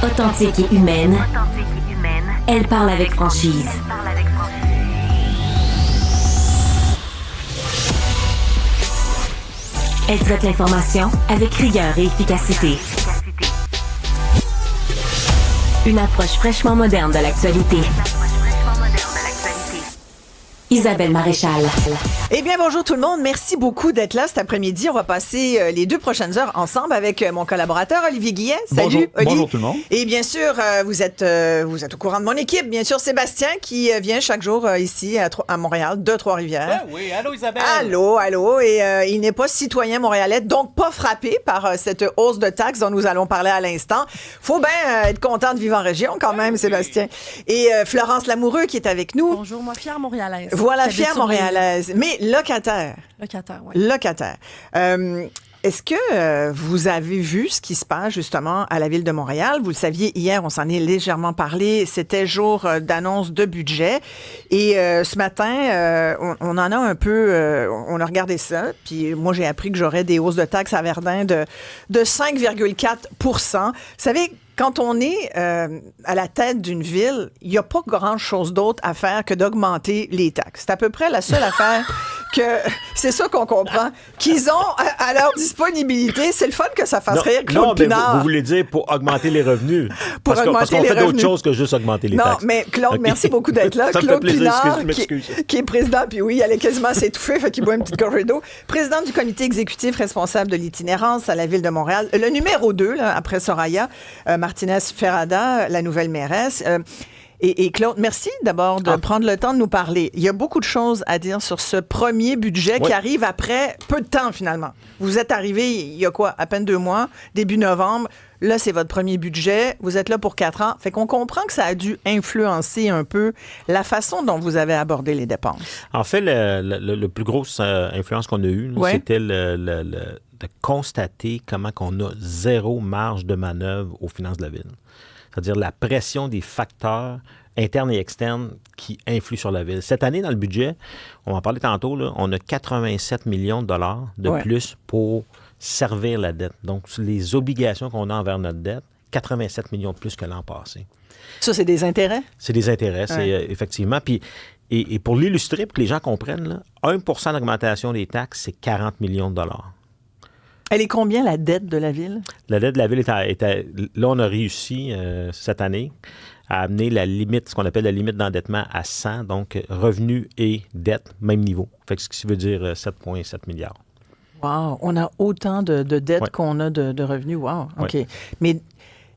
Authentique et humaine. Elle parle avec franchise. Elle traite l'information avec rigueur et efficacité. Une approche fraîchement moderne de l'actualité. Isabelle Maréchal. Eh bien, bonjour tout le monde. Merci beaucoup d'être là cet après-midi. On va passer les 2 prochaines heures ensemble avec mon collaborateur Olivier Guillet. Salut, bonjour, Oli. bonjour tout le monde. Et bien sûr, vous êtes au courant de mon équipe. Bien sûr, Sébastien qui vient chaque jour ici à Montréal, de Trois-Rivières. Oui, allô Isabelle. Allô. Et il n'est pas citoyen montréalais, donc pas frappé par cette hausse de taxes dont nous allons parler à l'instant. Faut bien être content de vivre en région quand même, Sébastien. Et Florence Lamoureux qui est avec nous. Bonjour, moi, fière montréalaise. Voilà, fière montréalaise, mais locataire. Locataire, oui. Locataire. Est-ce que vous avez vu ce qui se passe justement à la Ville de Montréal? Vous le saviez, hier, on s'en est légèrement parlé. C'était jour d'annonce de budget. Et ce matin, on en a un peu... on a regardé ça. Puis moi, j'ai appris que j'aurais des hausses de taxes à Verdun de 5,4 %. Vous savez... Quand on est à la tête d'une ville, il n'y a pas grand-chose d'autre à faire que d'augmenter les taxes. C'est à peu près la seule affaire que... C'est ça qu'on comprend. Qu'ils ont à leur disponibilité. C'est le fun que ça fasse rire Claude Pinard. Vous voulez dire pour augmenter les revenus? Parce qu'on fait d'autres choses que juste augmenter les taxes. Non, mais Claude, okay. Merci beaucoup d'être là. Ça Claude me fait plaisir, Pinard, qui est président, puis oui, il allait quasiment s'étouffer, fait qu'il boit une petite gorgée d'eau. Président du comité exécutif responsable de l'itinérance à la Ville de Montréal. Le numéro 2, là, après Soraya, Martinez Ferrada, la nouvelle mairesse. Et Claude, merci d'abord de prendre le temps de nous parler. Il y a beaucoup de choses à dire sur ce premier budget qui arrive après peu de temps, finalement. Vous êtes arrivé il y a quoi? À peine 2 mois, début novembre. Là, c'est votre premier budget. Vous êtes là pour 4 ans. Fait qu'on comprend que ça a dû influencer un peu la façon dont vous avez abordé les dépenses. En fait, le plus grosse influence qu'on a eue, c'était de constater comment on a zéro marge de manœuvre aux finances de la Ville. C'est-à-dire la pression des facteurs internes et externes qui influent sur la Ville. Cette année, dans le budget, on en parlait tantôt, là, on a 87 millions de dollars de plus pour servir la dette. Donc, les obligations qu'on a envers notre dette, 87 millions de plus que l'an passé. Ça, c'est des intérêts? C'est des intérêts, c'est effectivement. Puis, et pour l'illustrer, pour que les gens comprennent, là, 1 % d'augmentation des taxes, c'est 40 millions de dollars. Elle est combien, la dette de la Ville? La dette de la Ville là, on a réussi cette année à amener la limite, ce qu'on appelle la limite d'endettement à 100, donc revenus et dette, même niveau. Fait que ce qui veut dire 7,7 milliards. Wow! On a autant de dettes qu'on a de revenus. Wow! OK. Mais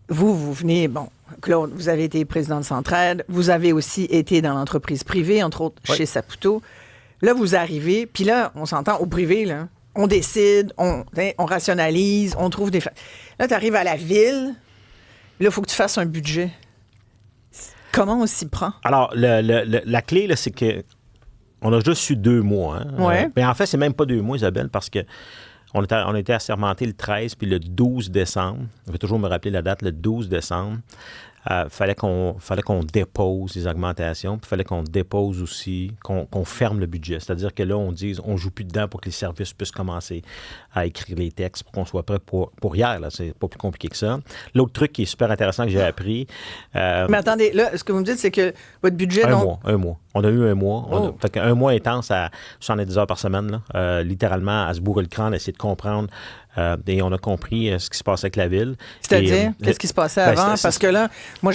vous venez, Claude, vous avez été président de Centraide, vous avez aussi été dans l'entreprise privée, entre autres chez Saputo. Là, vous arrivez, puis là, on s'entend au privé, là. On décide, on rationalise, on trouve des... Là, tu arrives à la ville, là, il faut que tu fasses un budget. Comment on s'y prend? Alors, la clé, là, c'est que on a juste eu 2 mois. Hein? Mais en fait, c'est même pas 2 mois, Isabelle, parce que on a été assermenté le 13 puis le 12 décembre. Je vais toujours me rappeler la date, le 12 décembre. Fallait qu'on dépose les augmentations, puis fallait qu'on dépose aussi, qu'on ferme le budget. C'est-à-dire que là, on dise, on joue plus dedans pour que les services puissent commencer à écrire les textes pour qu'on soit prêt pour hier. Là. C'est pas plus compliqué que ça. L'autre truc qui est super intéressant que j'ai appris... Mais attendez, là, ce que vous me dites, c'est que votre budget... Un mois. On a eu 1 mois. Fait qu'un mois intense à 70 heures par semaine, là, littéralement à se bourrer le crâne, à essayer de comprendre. Et on a compris ce qui se passait avec la Ville. C'est-à-dire, qu'est-ce qui se passait avant? Parce que là, moi,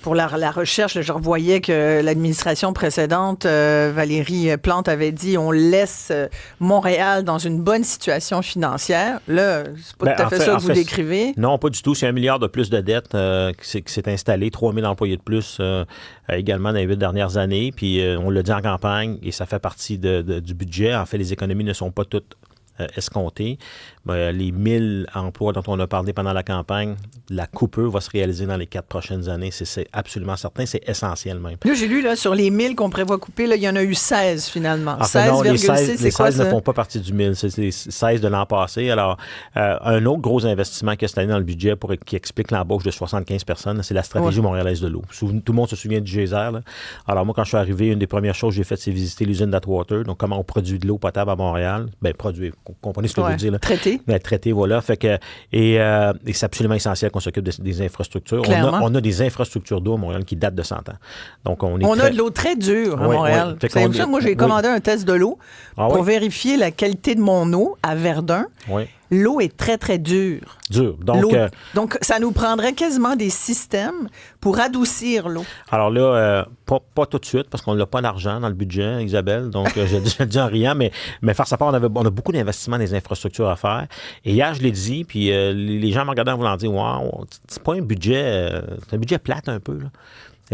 pour la recherche, je revoyais que l'administration précédente, Valérie Plante, avait dit on laisse Montréal dans une bonne situation financière. Là, c'est pas tout à fait ça que vous décrivez. Non, pas du tout. C'est 1 milliard de plus de dettes qui s'est installé, 3 000 employés de plus également dans les 8 dernières années. Puis on l'a dit en campagne et ça fait partie du budget. En fait, les économies ne sont pas toutes escompté. Les 1000 emplois dont on a parlé pendant la campagne, la coupure va se réaliser dans les 4 prochaines années. C'est absolument certain. C'est essentiel même. Là, j'ai lu, sur les 1000 qu'on prévoit couper, là, il y en a eu 16 finalement. 16,6, c'est quoi ça? Les 16 ne font pas partie du 1000. C'est les 16 de l'an passé. Alors, un autre gros investissement qu'il y a cette année dans le budget qui explique l'embauche de 75 personnes, c'est la stratégie montréalaise de l'eau. Tout le monde se souvient du geyser. Là. Alors, moi, quand je suis arrivé, une des premières choses que j'ai faites, c'est visiter l'usine d'Atwater. Donc, comment on produit de l'eau potable à Montréal. Bien, produire. Vous comprenez ce que je veux dire? Là. Traiter traité. Traité, voilà. Fait que, et c'est absolument essentiel qu'on s'occupe des infrastructures. On a des infrastructures d'eau à Montréal qui datent de 100 ans. Donc, on a de l'eau très dure à Montréal. Oui. C'est ça, moi, j'ai commandé un test de l'eau pour vérifier la qualité de mon eau à Verdun. Oui. L'eau est très, très dure. Donc, ça nous prendrait quasiment des systèmes pour adoucir l'eau. Alors là, pas tout de suite, parce qu'on n'a pas d'argent dans le budget, Isabelle. Donc, je le dis en riant, mais face à part, on a beaucoup d'investissements dans les infrastructures à faire. Et hier, je l'ai dit, puis les gens me regardaient en voulant dire, wow, c'est pas un budget, c'est un budget plate un peu, là.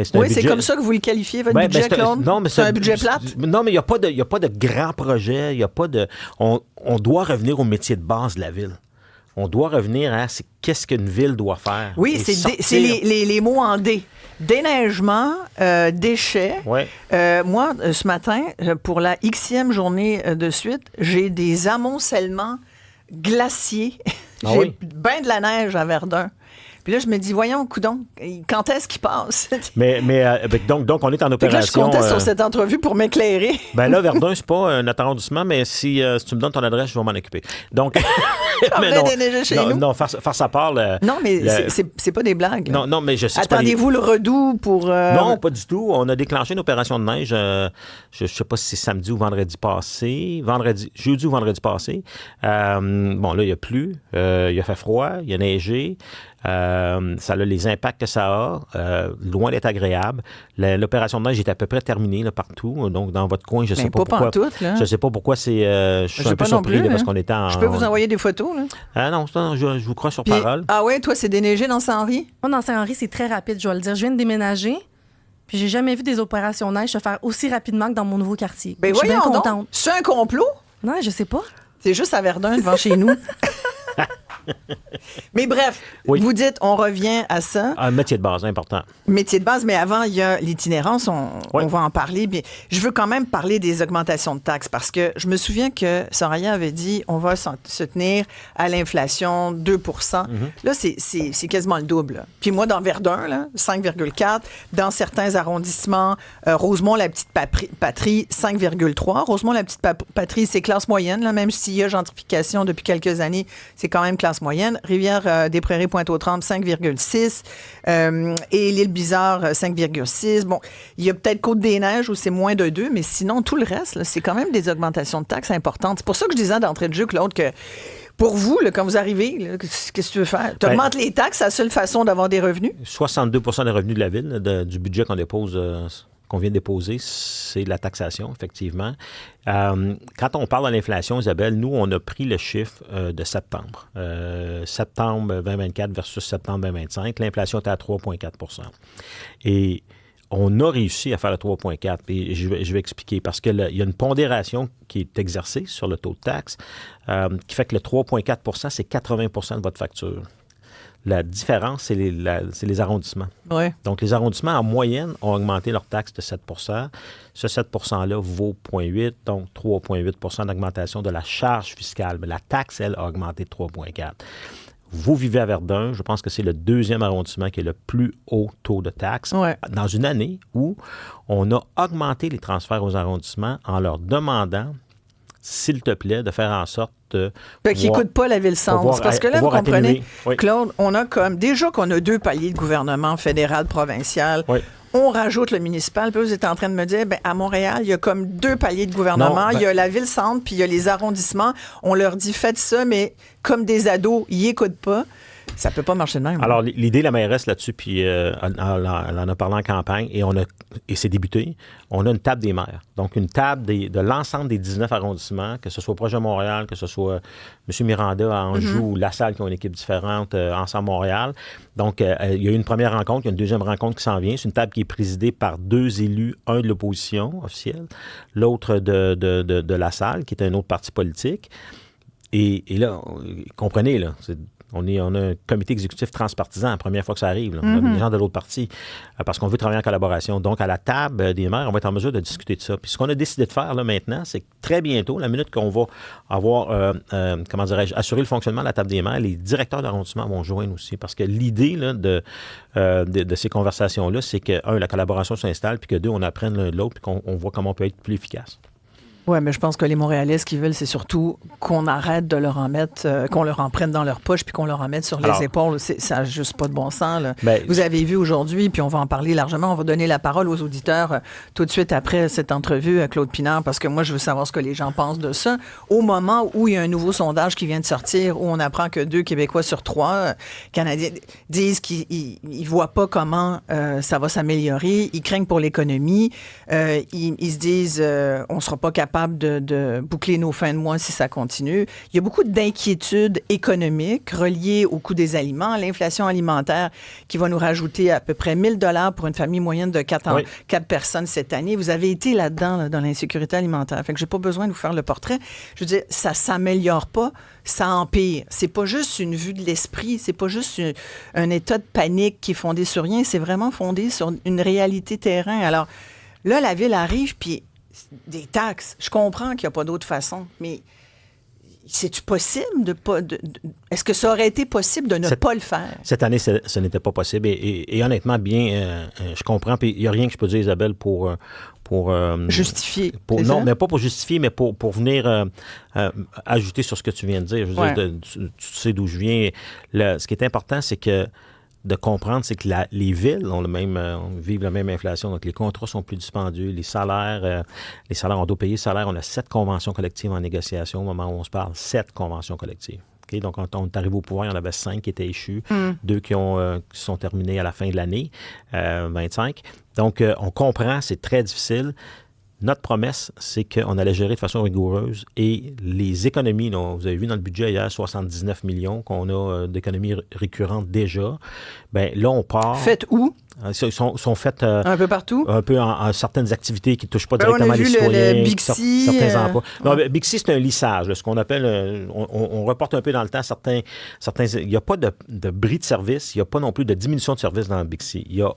C'est comme ça que vous le qualifiez, votre budget, Claude? Non, mais c'est un budget plate? Non, mais il n'y a pas de grands projets. Il y a pas de. On doit revenir au métier de base de la ville. On doit revenir à qu'est-ce qu'une ville doit faire. Oui, c'est les mots en D. Déneigement, déchets. Ouais. Moi, ce matin, pour la Xème journée de suite, j'ai des amoncellements glaciers. J'ai bien de la neige à Verdun. Puis là, je me dis, voyons, coudonc, quand est-ce qu'il passe? Donc, on est en opération. Là, je comptais sur cette entrevue pour m'éclairer. Ben là, Verdun, c'est pas un arrondissement, mais si tu me donnes ton adresse, je vais m'en occuper. Donc, nous. Faire sa part. Non, mais c'est pas des blagues. Là. Non, mais je sais. Attendez-vous le redout pour. Non, pas du tout. On a déclenché une opération de neige. Je sais pas si c'est samedi ou vendredi passé. Jeudi ou vendredi passé. Bon, là, il y a plu. Il a fait froid. Il a neigé. Ça a les impacts que ça a, loin d'être agréable. L'opération de neige est à peu près terminée là, partout. Donc, dans votre coin, je ne sais pas pourquoi. Je sais pas pourquoi c'est. Je suis un peu surpris là, parce qu'on était en. Je peux vous envoyer des photos. Là. Non, je vous crois sur parole. Ah ouais, toi, c'est déneigé dans Saint-Henri? Moi, dans Saint-Henri, c'est très rapide, je dois le dire. Je viens de déménager. Puis j'ai jamais vu des opérations neige se faire aussi rapidement que dans mon nouveau quartier. Ben voyons donc. C'est un complot? Non, je sais pas. C'est juste à Verdun, devant chez nous. Mais bref, vous dites, on revient à ça. Un métier de base, important. Métier de base, mais avant, il y a l'itinérance, on va en parler. Mais je veux quand même parler des augmentations de taxes parce que je me souviens que Soraya avait dit, on va se tenir à l'inflation 2 Là, c'est quasiment le double. Là. Puis moi, dans Verdun, là, 5,4. Dans certains arrondissements, Rosemont-la-Petite-Patrie, 5,3. Rosemont-la-Petite-Patrie, c'est classe moyenne, là, même s'il y a gentrification depuis quelques années, c'est quand même classe moyenne. Rivière-des-Prairies, Pointe-aux-Trembles, 5,6. Et l'Île-Bizarre, 5,6. Bon, il y a peut-être Côte-des-Neiges où c'est moins de 2, mais sinon, tout le reste, là, c'est quand même des augmentations de taxes importantes. C'est pour ça que je disais d'entrée de jeu, Claude, que pour vous, là, quand vous arrivez, là, qu'est-ce que tu veux faire? Tu augmentes les taxes, c'est la seule façon d'avoir des revenus? 62 des revenus de la ville, du budget qu'on dépose... qu'on vient de déposer, c'est la taxation, effectivement. Quand on parle de l'inflation, Isabelle, nous, on a pris le chiffre de septembre. Septembre 2024 versus septembre 2025, l'inflation était à 3,4 %. Et on a réussi à faire le 3,4 et je vais expliquer parce qu'il y a une pondération qui est exercée sur le taux de taxe qui fait que le 3,4 % c'est 80 % de votre facture. La différence, c'est les arrondissements. Ouais. Donc, les arrondissements, en moyenne, ont augmenté leur taxe de 7 %. Ce 7 %-là vaut 0,8 donc 3,8 % d'augmentation de la charge fiscale. Mais la taxe, elle, a augmenté de 3,4 Vous vivez à Verdun, je pense que c'est le deuxième arrondissement qui a le plus haut taux de taxe dans une année où on a augmenté les transferts aux arrondissements en leur demandant, s'il te plaît, de faire en sorte qui n'écoute pas la ville-centre. Parce que là, vous comprenez, Claude, on a déjà qu'on a 2 paliers de gouvernement fédéral, provincial. Oui. On rajoute le municipal. Puis vous êtes en train de me dire, à Montréal, il y a comme 2 paliers de gouvernement. Il y a la ville-centre, puis il y a les arrondissements. On leur dit, faites ça, mais comme des ados, ils n'écoutent pas. Ça peut pas marcher de même. Alors, l'idée de la mairesse là-dessus, puis elle en a parlé en campagne, et c'est débuté, on a une table des maires. Donc, une table de l'ensemble des 19 arrondissements, que ce soit proche de Montréal, que ce soit M. Miranda à Anjou ou La Salle qui ont une équipe différente, Ensemble Montréal. Donc, il y a eu une première rencontre, il y a une deuxième rencontre qui s'en vient. C'est une table qui est présidée par 2 élus, un de l'opposition officielle, l'autre de La Salle, qui est un autre parti politique. Et là, comprenez, là, on a un comité exécutif transpartisan, la première fois que ça arrive. Là. On a des gens de l'autre parti parce qu'on veut travailler en collaboration. Donc, à la table des maires, on va être en mesure de discuter de ça. Puis ce qu'on a décidé de faire là maintenant, c'est que très bientôt, la minute qu'on va avoir, assuré le fonctionnement de la table des maires, les directeurs d'arrondissement vont joindre aussi. Parce que l'idée là, de ces conversations-là, c'est que, 1, la collaboration s'installe, puis que 2, on apprenne l'un de l'autre, puis qu'on voit comment on peut être plus efficace. Oui, mais je pense que les Montréalais, ce qu'ils veulent, c'est surtout qu'on arrête de leur en mettre, qu'on leur en prenne dans leur poche puis qu'on leur en mette sur les épaules. Ça n'a juste pas de bon sens. Là. Vous avez vu aujourd'hui, puis on va en parler largement, on va donner la parole aux auditeurs tout de suite après cette entrevue à Claude Pinard, parce que moi, je veux savoir ce que les gens pensent de ça. Au moment où il y a un nouveau sondage qui vient de sortir, où on apprend que 2 Québécois sur 3 Canadiens disent qu'ils ne voient pas comment ça va s'améliorer, ils craignent pour l'économie, ils se disent on ne sera pas capable de boucler nos fins de mois si ça continue. Il y a beaucoup d'inquiétudes économiques reliées au coût des aliments, l'inflation alimentaire qui va nous rajouter à peu près 1 000 $ pour une famille moyenne de 4 personnes cette année. Vous avez été là-dedans, là, dans l'insécurité alimentaire. Fait que j'ai pas besoin de vous faire le portrait. Je veux dire, ça s'améliore pas, ça empire. C'est pas juste une vue de l'esprit, c'est pas juste un état de panique qui est fondé sur rien, c'est vraiment fondé sur une réalité terrain. Alors, là, la ville arrive, puis des taxes. Je comprends qu'il n'y a pas d'autre façon, mais c'est-tu possible de pas... est-ce que ça aurait été possible de ne pas le faire? Cette année, ce n'était pas possible. Et honnêtement, je comprends. Puis il n'y a rien que je peux dire, Isabelle, pour justifier. Non, mais pas pour justifier, mais pour venir ajouter sur ce que tu viens de dire. Je veux dire, tu sais d'où je viens. Ce qui est important, c'est que de comprendre, c'est que les villes vivent la même inflation. Donc, les contrats sont plus dispendieux. Les salaires, on doit payer le salaire. On a 7 conventions collectives en négociation au moment où on se parle. 7 conventions collectives. Okay? Donc, quand on est arrivé au pouvoir, il y en avait 5 qui étaient échues, 2 qui sont terminées à la fin de l'année, 25. Donc, on comprend, c'est très difficile. Notre promesse, c'est qu'on allait gérer de façon rigoureuse et les économies, vous avez vu dans le budget hier, 79 millions qu'on a d'économies récurrentes déjà. Bien, là, on part... Faites où? Ils sont faites... un peu partout? Un peu en certaines activités qui ne touchent pas directement les citoyens. Le Bixi, certains emplois. Non, Bixi, c'est un lissage, là, ce qu'on appelle... on reporte un peu dans le temps certains il n'y a pas de bris de service, il n'y a pas non plus de diminution de service dans le Bixi. Il y a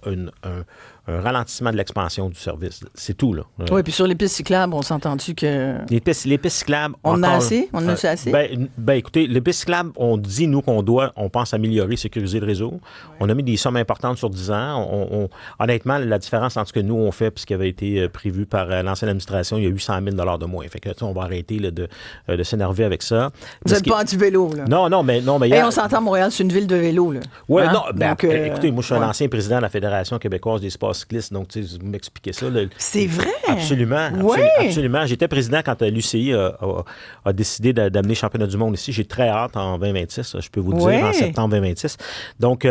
un ralentissement de l'expansion du service. C'est tout, là. Oui, puis sur les pistes cyclables, on s'entend-tu que... Les pistes cyclables... On en a assez? On en a assez? Ben, écoutez, les pistes cyclables, on dit, nous, on pense améliorer, sécuriser le réseau. Ouais. On a mis des sommes importantes sur 10 ans. Honnêtement, la différence entre ce que nous, on fait et ce qui avait été prévu par l'ancienne administration, il y a 800 000 $ de moins. Fait que, on va arrêter là, de s'énerver avec ça. Vous n'êtes pas anti-vélo, là? Non, mais... on s'entend, Montréal, c'est une ville de vélo, là. Oui, non, écoutez, moi, je suis un ancien président de la Fédération québécoise des sports cyclistes, donc, tu sais, vous m'expliquez ça. Là. C'est vrai? Absolument. Oui. Absolument. J'étais président quand l'UCI a décidé d'amener le championnat du monde ici. J'ai très hâte en 2026, je peux vous le dire, en septembre 2026. Donc,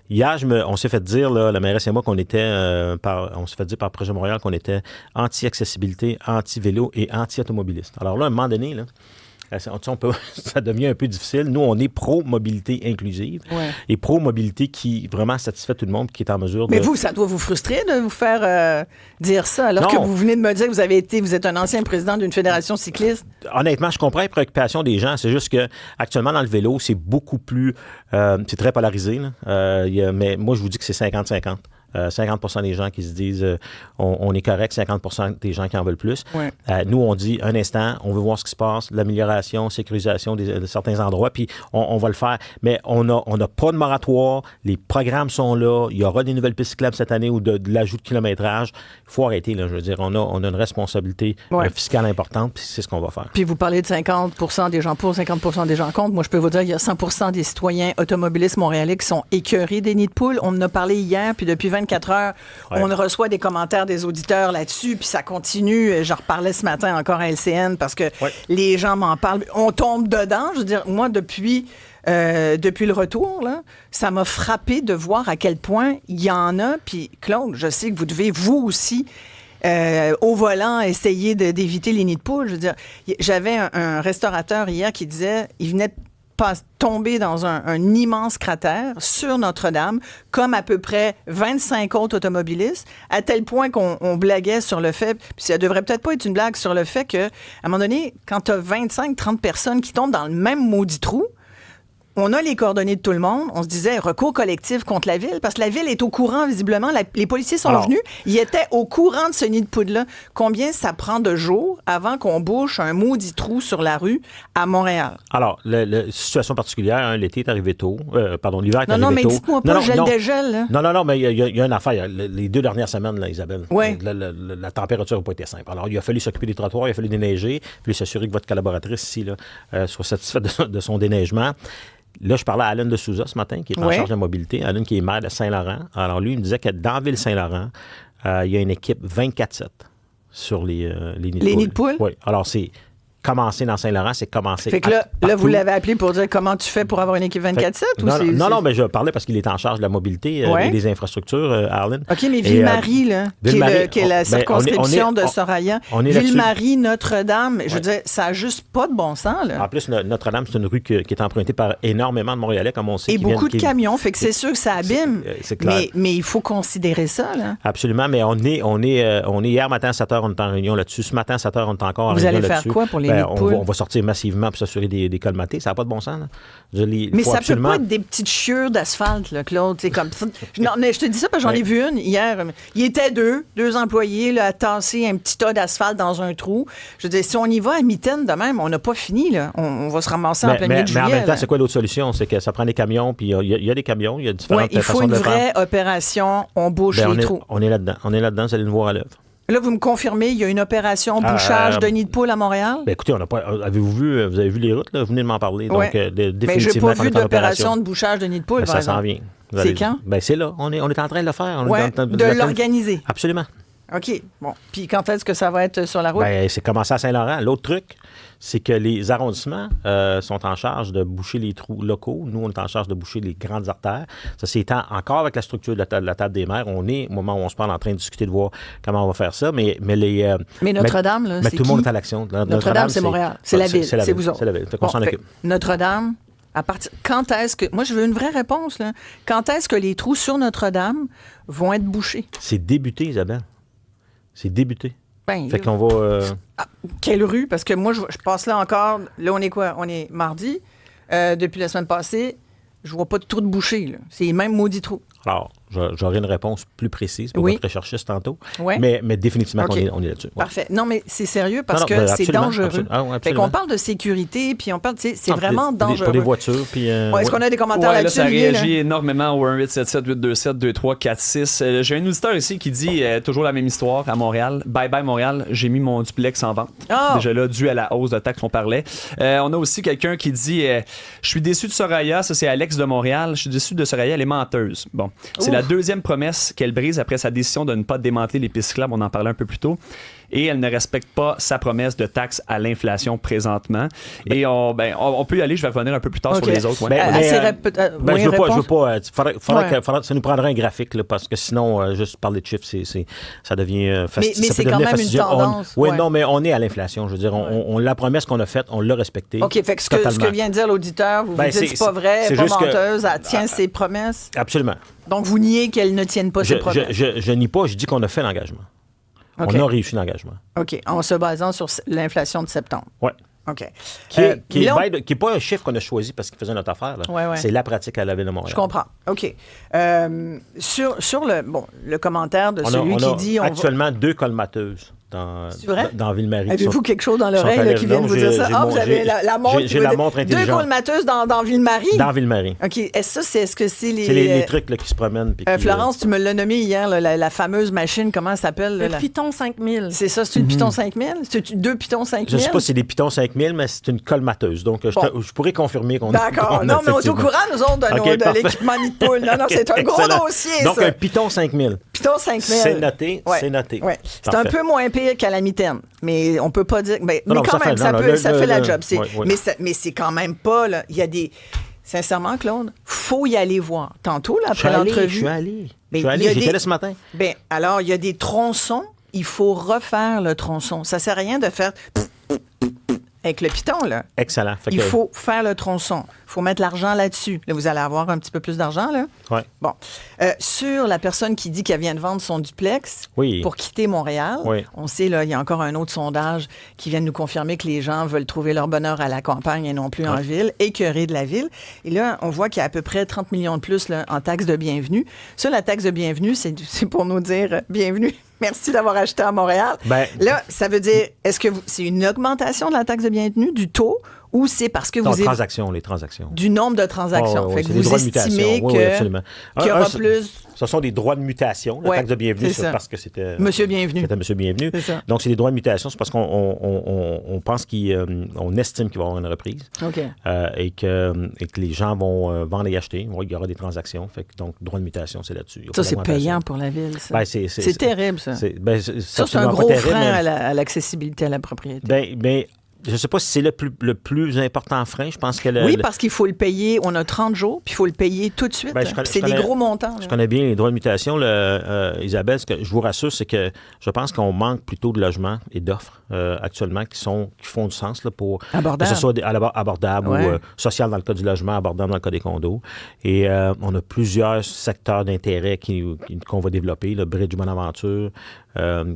hier, on s'est fait dire, là, la mairesse et moi, qu'on était, on s'est fait dire par Projet Montréal qu'on était anti-accessibilité, anti-vélo et anti-automobiliste. Alors là, à un moment donné, là, ça devient un peu difficile. Nous, on est pro-mobilité inclusive et pro-mobilité qui vraiment satisfait tout le monde, qui est en mesure de... Mais vous, ça doit vous frustrer de vous faire dire ça, alors que vous venez de me dire que vous êtes un ancien président d'une fédération cycliste. Honnêtement, je comprends les préoccupations des gens. C'est juste que actuellement dans le vélo, c'est beaucoup plus... c'est très polarisé, là. Mais moi, je vous dis que c'est 50-50. 50% des gens qui se disent on est correct, 50% des gens qui en veulent plus. Ouais. Nous, on dit un instant, on veut voir ce qui se passe, l'amélioration, sécurisation de certains endroits, puis on va le faire. Mais on n'a pas de moratoire, les programmes sont là, il y aura des nouvelles pistes cyclables cette année ou de l'ajout de kilométrage. Il faut arrêter, là, je veux dire, on a une responsabilité fiscale importante, puis c'est ce qu'on va faire. Puis vous parlez de 50% des gens pour, 50% des gens contre. Moi, je peux vous dire qu'il y a 100% des citoyens automobilistes montréalais qui sont écœurés des nids de poules. On en a parlé hier, puis depuis 24 heures, on reçoit des commentaires des auditeurs là-dessus, puis ça continue. Je reparlais ce matin encore à LCN parce que les gens m'en parlent. On tombe dedans. Je veux dire, moi, depuis le retour, là, ça m'a frappé de voir à quel point il y en a. Puis Claude, je sais que vous devez, vous aussi, au volant, essayer d'éviter les nids de poules. Je veux dire, j'avais un restaurateur hier qui disait, il venait de tomber dans un immense cratère sur Notre-Dame, comme à peu près 25 autres automobilistes, à tel point qu'on blaguait sur le fait, puis ça devrait peut-être pas être une blague, sur le fait que, à un moment donné, quand tu as 25-30 personnes qui tombent dans le même maudit trou, on a les coordonnées de tout le monde. On se disait recours collectif contre la ville, parce que la ville est au courant, visiblement. Les policiers sont venus. Ils étaient au courant de ce nid de poudre-là. Combien ça prend de jours avant qu'on bouche un maudit trou sur la rue à Montréal? Alors, la situation particulière, hein, l'été est arrivé tôt. L'hiver est arrivé tôt. Non, mais dites-moi pas gel-dégel. Là. Non, mais il y a une affaire. Les 2 dernières semaines, là, Isabelle, ouais. La température n'a pas été simple. Alors, il a fallu s'occuper des trottoirs, il a fallu déneiger, il a fallu s'assurer que votre collaboratrice ici là, soit satisfaite de son déneigement. Là, je parlais à Alain de Souza ce matin, qui est en charge de la mobilité. Alain, qui est maire de Saint-Laurent. Alors, lui, il me disait que dans Ville-Saint-Laurent, il y a une équipe 24/7 sur les nids de poule. Les nids de poule? Oui. Alors, c'est commencer dans Saint-Laurent, c'est commencer. Fait que là, vous l'avez appelé pour dire comment tu fais pour avoir une équipe 24/7? Non, mais je parlais parce qu'il est en charge de la mobilité et des infrastructures, Arlen. OK, mais Ville-Marie, qui est la circonscription de Soraya. Ville-Marie, Notre-Dame, je veux dire, ça n'a juste pas de bon sens. Là. En plus, Notre-Dame, c'est une rue qui est empruntée par énormément de Montréalais, comme on sait. Et beaucoup de camions, fait que c'est sûr que ça abîme. C'est clair. Mais il faut considérer ça. Là. Absolument, mais on est hier matin à 7 h, on est en réunion là-dessus. Ce matin à 7 h, on est encore en réunion là-dessus. Vous allez faire quoi pour les nids de poule? On va sortir massivement pour s'assurer des colmatés. Ça n'a pas de bon sens. Là. Mais ça peut pas être des petites chiures d'asphalte, là, Claude. C'est comme ça. Non, mais je te dis ça parce que j'en ai vu une hier. Il était deux employés là, à tasser un petit tas d'asphalte dans un trou. Je veux dire, si on y va à mitaine de même, on n'a pas fini. Là. On va se ramasser en plein milieu de juillet. Mais en même temps, c'est quoi l'autre solution? C'est que ça prend des camions, puis il y a des camions, il y a différentes façons de le faire. Il faut une vraie opération. On bouche les trous. On est là-dedans. Vous allez nous voir à l'œuvre. Là, vous me confirmez, il y a une opération bouchage de nid de poule à Montréal? Ben écoutez, vous avez vu les routes, là? Vous venez de m'en parler. Ouais. Donc, définitivement, mais je n'ai pas vu d'opération de bouchage de nid de poule, par exemple. Ça s'en vient. C'est quand? Ben c'est là. On est en train de le faire. De l'organiser. Absolument. OK. Bon. Puis quand est-ce que ça va être sur la route? Ben, c'est commencé à Saint-Laurent. L'autre truc, c'est que les arrondissements sont en charge de boucher les trous locaux. Nous, on est en charge de boucher les grandes artères. Ça, c'est encore avec la structure de la table des maires. On est, au moment où on se parle, en train de discuter de voir comment on va faire ça. Mais Notre-Dame, là, c'est tout le monde est à l'action. Notre-Dame, c'est Montréal. C'est la ville. C'est vous autres. C'est la ville. Fait qu'on s'en occupe. Notre-Dame, quand est-ce que... Moi, je veux une vraie réponse. Là. Quand est-ce que les trous sur Notre-Dame vont être bouchés? C'est débuté, Isabelle. C'est débuté. Ben, fait qu'on va... quelle rue? Parce que moi, je passe là encore. Là, on est quoi? On est mardi. Depuis la semaine passée, je vois pas de trou de boucher. Là. C'est les mêmes maudits trous. Alors, j'aurai une réponse plus précise pour votre recherchiste tantôt. Ouais. Mais définitivement, on est là-dessus. Ouais. Parfait. Non, mais c'est sérieux parce que c'est dangereux. Fait qu'on parle de sécurité, puis on parle, c'est vraiment dangereux. Pour les voitures, puis... Est-ce qu'on a des commentaires là-dessus? Là, ça réagit énormément au 1-877-827-2346. J'ai un auditeur ici qui dit toujours la même histoire à Montréal. Bye bye Montréal, j'ai mis mon duplex en vente. Déjà là, dû à la hausse de taxes qu'on parlait. On a aussi quelqu'un qui dit je suis déçu de Soraya, ça c'est Alex de Montréal. Je suis déçu de Soraya, elle est menteuse. Bon, c'est la deuxième promesse qu'elle brise après sa décision de ne pas démanteler les pistes cyclables. On en parlait un peu plus tôt. Et elle ne respecte pas sa promesse de taxe à l'inflation présentement. Et on peut y aller, je vais revenir un peu plus tard sur les autres. Ouais. Je veux pas. Ça nous prendrait un graphique, là, parce que sinon, juste parler de chiffres, ça devient fastidieux. Mais c'est quand même une tendance. Non, mais on est à l'inflation. Je veux dire, la promesse qu'on a faite, on l'a respectée. OK, fait que ce que vient de dire l'auditeur, vous dites c'est pas vrai, elle n'est pas menteuse, elle tient ses promesses. Absolument. Donc, vous niez qu'elle ne tienne pas ses promesses. Je nie pas, je dis qu'on a fait l'engagement. Okay. On a réussi l'engagement. OK. En se basant sur l'inflation de septembre. Oui. OK. Qui n'est pas un chiffre qu'on a choisi parce qu'il faisait notre affaire. Là. Ouais. C'est la pratique à la Ville de Montréal. Je comprends. OK. Sur le commentaire de celui qui dit... Actuellement 2 colmateuses dans Ville-Marie. Avez-vous quelque chose dans l'oreille qui vient de vous dire ça? Vous avez la montre. J'ai la montre intelligente. 2 colmateuses dans Ville-Marie? Dans Ville-Marie. OK. Est-ce que c'est les... C'est les trucs là, qui se promènent. Florence, tu me l'as nommé hier, la fameuse machine, comment elle s'appelle? Le Python 5000. C'est ça, c'est une Python 5000? C'est 2 Python 5000? Je ne sais pas si c'est des Python 5000, mais c'est une colmateuse. Donc, je pourrais confirmer qu'on a... D'accord. Non, mais on est au courant, nous autres, de l'équipement nid de poule. Non, c'est un gros dossier, ça. Donc, un Python 5000. Python 5000. C'est noté, c'est noté. Ouais. C'est un peu moins pire qu'à la mitaine. Mais on peut pas dire. Mais quand même, ça fait la job. Mais c'est quand même pas. Là. Il y a des. Sincèrement, Claude, faut y aller voir. Tantôt, là, après l'entrevue. Je suis allé. J'étais là ce matin. Alors, il y a des tronçons. Il faut refaire le tronçon. Ça sert à rien de faire avec le piton, là. Excellent. Il faut faire le tronçon. faut mettre l'argent là-dessus. Là, vous allez avoir un petit peu plus d'argent, là? Oui. Bon. Sur la personne qui dit qu'elle vient de vendre son duplex pour quitter Montréal, on sait, là, il y a encore un autre sondage qui vient de nous confirmer que les gens veulent trouver leur bonheur à la campagne et non plus en ville, écœurés de la ville. Et là, on voit qu'il y a à peu près 30 millions de plus là, en taxes de bienvenue. Ça, la taxe de bienvenue, c'est pour nous dire bienvenue. Merci d'avoir acheté à Montréal. Là, ça veut dire, est-ce que c'est une augmentation de la taxe de bienvenue, du taux, ou c'est parce que vous êtes... les transactions. Du nombre de transactions. Fait que vous estimez qu'il y aura plus... Ce sont des droits de mutation. La taxe de bienvenue, c'est parce que c'était... Monsieur Bienvenu. C'était Monsieur Bienvenu. Donc, c'est des droits de mutation. C'est parce qu'on pense on estime qu'il va y avoir une reprise. Et que les gens vont vendre et acheter. Il y aura des transactions. Donc, droit de mutation, c'est là-dessus. Ça, c'est payant pour la ville, ça. C'est terrible, ça. C'est un gros frein à l'accessibilité à la propriété. Je ne sais pas si c'est le plus important frein. Je pense que parce qu'il faut le payer. On a 30 jours, puis il faut le payer tout de suite. C'est des gros montants. Là. Je connais bien les droits de mutation. Isabelle, ce que je vous rassure, c'est que je pense qu'on manque plutôt de logements et d'offres actuellement qui font du sens là, pour que ce soit abordable ou social dans le cas du logement, abordable dans le cas des condos. Et on a plusieurs secteurs d'intérêt qu'on va développer. Le Bridge Bonaventure,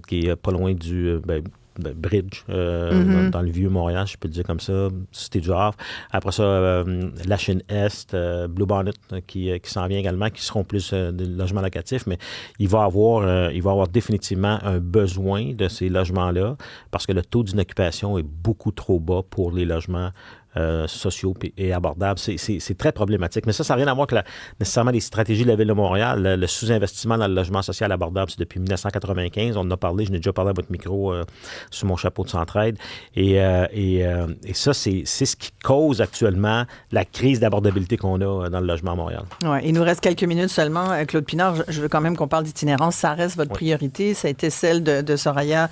qui est pas loin du... Bridge, dans le vieux Montréal, je peux le dire comme ça, Cité du Havre. Après ça, la Chine Est, Blue Bonnet, qui s'en vient également, qui seront plus de logements locatifs, mais il va y avoir définitivement un besoin de ces logements-là parce que le taux d'inoccupation est beaucoup trop bas pour les logements sociaux et abordables. C'est très problématique. Mais ça n'a rien à voir avec nécessairement les stratégies de la Ville de Montréal. Le sous-investissement dans le logement social abordable, c'est depuis 1995. On en a parlé, je n'ai déjà parlé à votre micro sous mon chapeau de Centraide. Et ça, c'est ce qui cause actuellement la crise d'abordabilité qu'on a dans le logement à Montréal. Ouais, il nous reste quelques minutes seulement. Claude Pinard, je veux quand même qu'on parle d'itinérance. Ça reste votre priorité. Ça a été celle de Soraya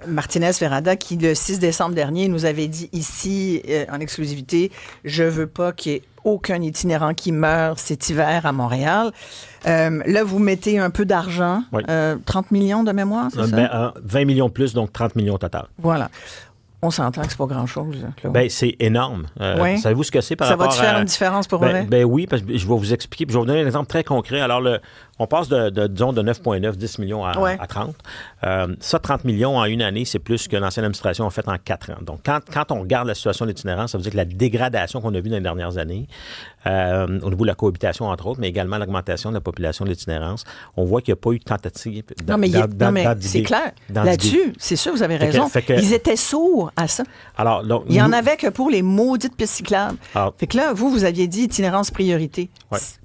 Martinez-Ferrada qui, le 6 décembre dernier, nous avait dit ici, en exclusivité, je veux pas qu'il y ait aucun itinérant qui meurt cet hiver à Montréal. Là, vous mettez un peu d'argent, 30 millions de mémoire, c'est ça? 20 millions de plus, donc 30 millions au total. Voilà. On s'entend que c'est pas grand-chose, Claude. C'est énorme. Savez-vous ce que c'est par rapport à... Ça va-tu faire une différence pour vrai? Oui, parce que je vais vous expliquer. Puis je vais vous donner un exemple très concret. Alors, on passe disons, de 9,9, 10 millions à 30. Ça, 30 millions en une année, c'est plus que l'ancienne administration a fait en 4 ans. Donc, quand on regarde la situation de l'itinérance, ça veut dire que la dégradation qu'on a vue dans les dernières années, au niveau de la cohabitation, entre autres, mais également l'augmentation de la population de l'itinérance, on voit qu'il n'y a pas eu de tentative c'est clair. Là-dessus, c'est sûr, vous avez raison. Ils étaient sourds à ça. Alors, donc, il n'y en avait que pour les maudites pistes cyclables. Fait que là, vous aviez dit itinérance priorité.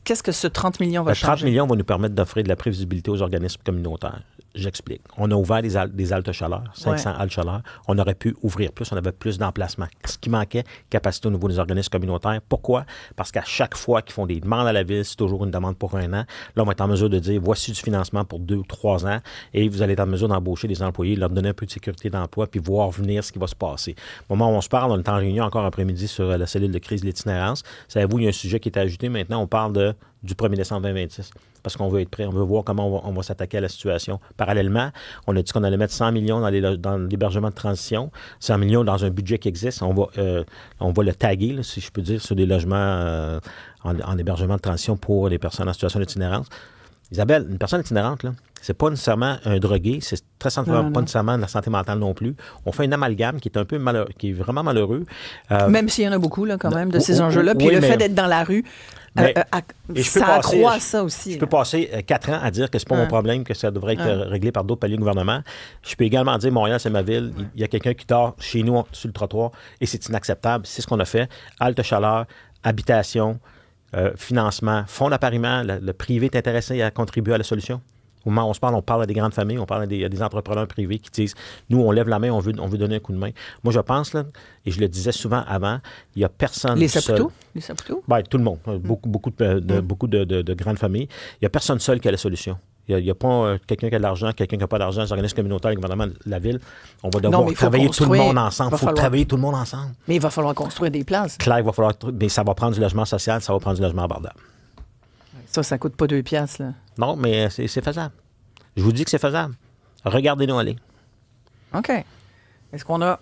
Qu'est-ce que ce 30 millions va changer? 30 millions va nous permettre d'offrir de la prévisibilité aux organismes communautaires. J'explique. On a ouvert des haltes chaleur, 500 haltes chaleur. On aurait pu ouvrir plus, on avait plus d'emplacements. Ce qui manquait, capacité au niveau des organismes communautaires. Pourquoi? Parce qu'à chaque fois qu'ils font des demandes à la Ville, c'est toujours une demande pour 1 an. Là, on va être en mesure de dire, voici du financement pour 2 ou 3 ans, et vous allez être en mesure d'embaucher des employés, leur donner un peu de sécurité d'emploi, puis voir venir ce qui va se passer. Au moment où on se parle, on est en réunion encore après-midi sur la cellule de crise de l'itinérance. Savez-vous, il y a un sujet qui est ajouté maintenant. On parle du 1er décembre 2026. Parce qu'on veut être prêt, on veut voir comment on va s'attaquer à la situation. Parallèlement, on a dit qu'on allait mettre 100 millions dans l'hébergement de transition, 100 millions dans un budget qui existe. On va le taguer, là, si je peux dire, sur des logements en hébergement de transition pour les personnes en situation d'itinérance. Isabelle, une personne itinérante, là, c'est pas nécessairement un drogué, c'est très certainement pas nécessairement de la santé mentale non plus. On fait un amalgame qui est un peu qui est vraiment malheureux. Même s'il y en a beaucoup, là, quand même, de ces enjeux-là. Puis le fait d'être dans la rue, ça accroît ça aussi. Je peux passer 4 ans à dire que c'est pas mon problème, que ça devrait être réglé par d'autres paliers de gouvernement. Je peux également dire, Montréal, c'est ma ville. Il y a quelqu'un qui dort chez nous sur le trottoir et c'est inacceptable. C'est ce qu'on a fait. Halte chaleur, habitation, financement, fonds d'appariement. Le privé est intéressé à contribuer à la solution. Au moment où on se parle, on parle à des grandes familles, on parle à des entrepreneurs privés qui disent, nous, on lève la main, on veut donner un coup de main. Moi, je pense, là, et je le disais souvent avant, il n'y a personne Les seul. Saputo? Tout le monde. Beaucoup de grandes familles. Il n'y a personne seul qui a la solution. Il n'y a pas quelqu'un qui a de l'argent, quelqu'un qui n'a pas d'argent, les organismes communautaires, le gouvernement, la ville. On va devoir travailler tout le monde ensemble. Il faut travailler tout le monde ensemble. Mais il va falloir construire des places. Claire, il va falloir... Mais ça va prendre du logement social, ça va prendre du logement abordable. Ça coûte pas 2 piastres, là. Non, mais c'est faisable. Je vous dis que c'est faisable. Regardez-nous aller. OK. Est-ce qu'on a...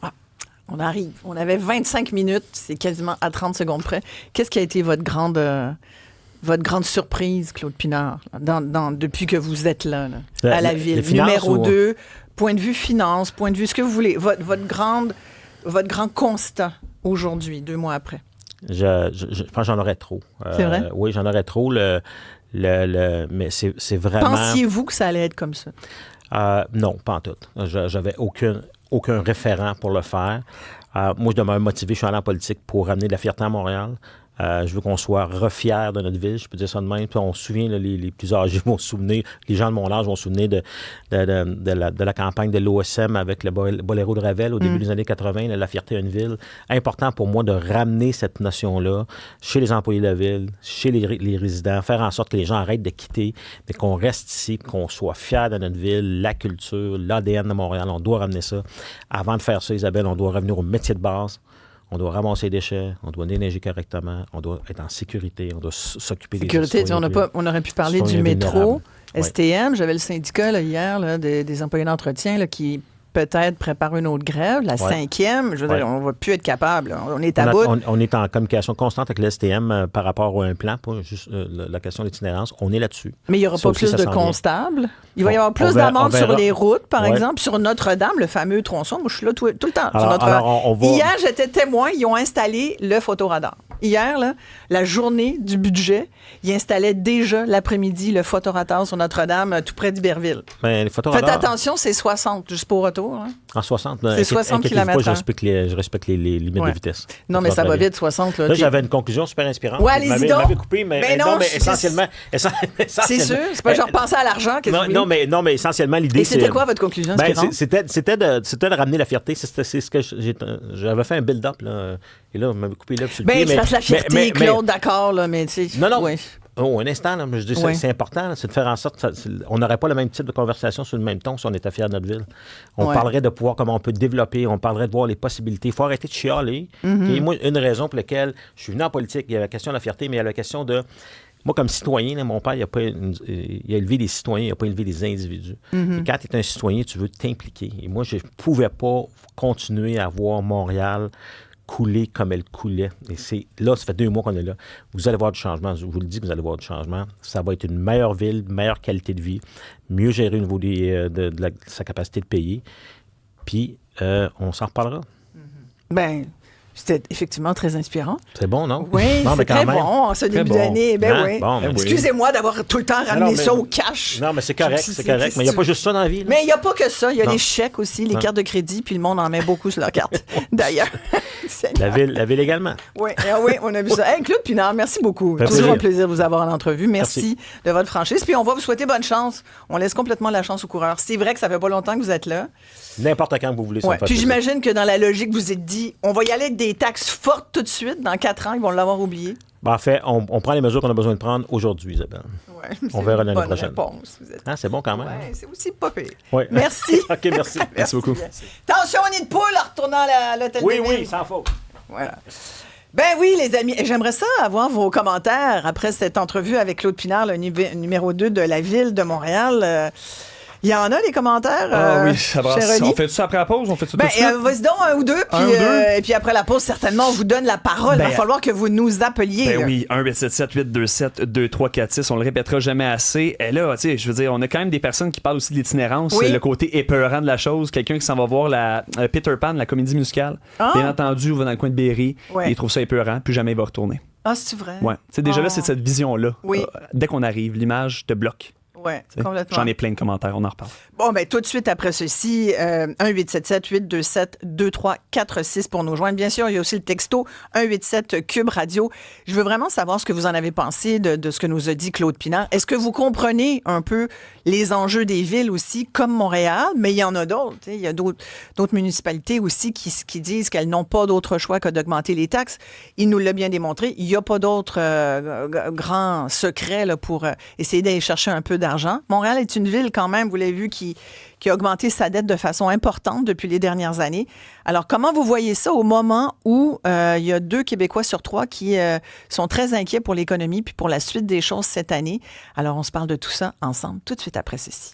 On arrive. On avait 25 minutes. C'est quasiment à 30 secondes près. Qu'est-ce qui a été votre grande surprise, Claude Pinard, depuis que vous êtes là à la ville? Numéro 2, point de vue finance, point de vue ce que vous voulez. Votre grand constat aujourd'hui, 2 mois après. Je pense que j'en aurais trop. C'est vrai? Oui, j'en aurais trop. Mais c'est vraiment... Pensiez-vous que ça allait être comme ça? Non, pas en tout. J'avais aucun référent pour le faire. Moi, je demeure motivé. Je suis allé en politique pour ramener de la fierté à Montréal. Je veux qu'on soit refiers de notre ville, je peux dire ça de même. Puis on se souvient, les plus âgés vont se souvenir, les gens de mon âge vont se souvenir de la campagne de l'OSM avec le Boléro de Ravel au début des années 80, la fierté d'une ville. Important pour moi de ramener cette notion-là chez les employés de la ville, chez les résidents, faire en sorte que les gens arrêtent de quitter, mais qu'on reste ici, qu'on soit fiers de notre ville, la culture, l'ADN de Montréal. On doit ramener ça. Avant de faire ça, Isabelle, on doit revenir au métier de base. On doit ramasser les déchets, on doit déneiger correctement, on doit être en sécurité, on doit s'occuper des citoyens. On aurait pu parler du métro, STM. J'avais le syndicat hier des employés d'entretien qui peut-être prépare une autre grève, la 5e. Je veux dire, on ne va plus être capable. On est à bout. On est en communication constante avec le STM par rapport à un plan, pas juste la question de l'itinérance. On est là-dessus. Mais il n'y aura pas plus de constables. Il va y avoir plus d'amendes sur les routes, par exemple. Sur Notre-Dame, le fameux tronçon. Moi, je suis là tout le temps. Hier, j'étais témoin. Ils ont installé le photoradar. Hier, la journée du budget, ils installaient déjà l'après-midi le photoradar sur Notre-Dame, tout près d'Iberville. Les photoradars... Faites attention, c'est 60 juste pour retour. Hein? En 60, c'est 60 km/h. Je respecte les limites de vitesse. Non, mais ça va vite, 60. Là, j'avais une conclusion super inspirante. Ouais, allez-y donc. M'avait coupé, mais essentiellement... C'est sûr, c'est pas genre penser à l'argent. Non, mais essentiellement, l'idée, c'est... Et c'était quoi votre conclusion inspirante? C'était de ramener la fierté. C'est ce que j'avais fait un build-up, là. Et là, on m'avait coupé là sur le pied. Mais la fierté, Claude, d'accord, là, mais tu sais... Non. Un instant, là, je dis c'est important, c'est de faire en sorte on n'aurait pas le même type de conversation sur le même ton si on était fiers de notre ville. On parlerait de pouvoir, comment on peut développer, on parlerait de voir les possibilités. Il faut arrêter de chialer. Et moi, une raison pour laquelle je suis venu en politique, il y a la question de la fierté, mais il y a la question de... Moi, comme citoyen, là, mon père, il a élevé des citoyens, il n'a pas élevé des individus. Et quand tu es un citoyen, tu veux t'impliquer. Et moi, je ne pouvais pas continuer à voir Montréal couler comme elle coulait. Et là, ça fait 2 mois qu'on est là. Vous allez voir du changement. Je vous le dis, vous allez voir du changement. Ça va être une meilleure ville, meilleure qualité de vie, mieux gérer au niveau de sa capacité de payer. Puis, on s'en reparlera. C'était effectivement très inspirant. C'est bon, non? Oui, c'est très bon en ce début d'année. Excusez-moi d'avoir tout le temps ramené ça au cash. Non, mais c'est correct, Mais il n'y a pas juste ça dans la vie. Là. Mais il n'y a pas que ça. Il y a les chèques aussi, les cartes de crédit, puis le monde en met beaucoup sur leurs cartes, d'ailleurs. La ville également. Oui, on a vu ça. Hey, Claude Pinard, merci beaucoup. Toujours un plaisir de vous avoir en entrevue. Merci de votre franchise. Puis on va vous souhaiter bonne chance. On laisse complètement la chance aux coureurs. C'est vrai que ça fait pas longtemps que vous êtes là. N'importe quand vous voulez. Puis j'imagine que dans la logique, vous êtes dit, on va y aller avec des taxes fortes tout de suite. Dans 4 ans, ils vont l'avoir oublié. En fait, on prend les mesures qu'on a besoin de prendre aujourd'hui, Isabelle. On verra l'année prochaine. C'est bon quand même. Oui, c'est aussi pas pire. Ouais. Merci. OK, merci. Merci beaucoup. Attention, on est de poule en retournant à l'hôtel de ville. Oui, sans faute. Voilà. Ben oui, les amis, j'aimerais ça avoir vos commentaires après cette entrevue avec Claude Pinard, le numéro 2 de la ville de Montréal. Il y en a des commentaires. Oui, ça brasse. On fait tout ça après la pause? On fait tout de suite? Vas-y donc, un ou deux. Et puis après la pause, certainement, on vous donne la parole. Il va falloir que vous nous appeliez. Oui, 1-877-827-2346. On le répétera jamais assez. Et là, tu sais, je veux dire, on a quand même des personnes qui parlent aussi de l'itinérance. Oui. Le côté épeurant de la chose. Quelqu'un qui s'en va voir la Peter Pan, la comédie musicale. Bien entendu, on va dans le coin de Berry. Il trouve ça épeurant, puis jamais il va retourner. Ah, c'est vrai? Oui. Tu sais, déjà là, c'est cette vision-là. Oui. Dès qu'on arrive, l'image te bloque. Oui, complètement. J'en ai plein de commentaires, on en reparle. Bon, tout de suite après ceci, 1-877-827-2346 pour nous joindre. Bien sûr, il y a aussi le texto 187 Cube Radio. Je veux vraiment savoir ce que vous en avez pensé de ce que nous a dit Claude Pinard. Est-ce que vous comprenez un peu les enjeux des villes aussi, comme Montréal? Mais il y en a d'autres. Il y a d'autres municipalités aussi qui disent qu'elles n'ont pas d'autre choix que d'augmenter les taxes. Il nous l'a bien démontré. Il n'y a pas d'autre grand secret là, pour essayer d'aller chercher un peu d'argent. Montréal est une ville quand même, vous l'avez vu, qui a augmenté sa dette de façon importante depuis les dernières années. Alors, comment vous voyez ça au moment où il y a 2 Québécois sur 3 qui sont très inquiets pour l'économie puis pour la suite des choses cette année? Alors, on se parle de tout ça ensemble tout de suite après ceci.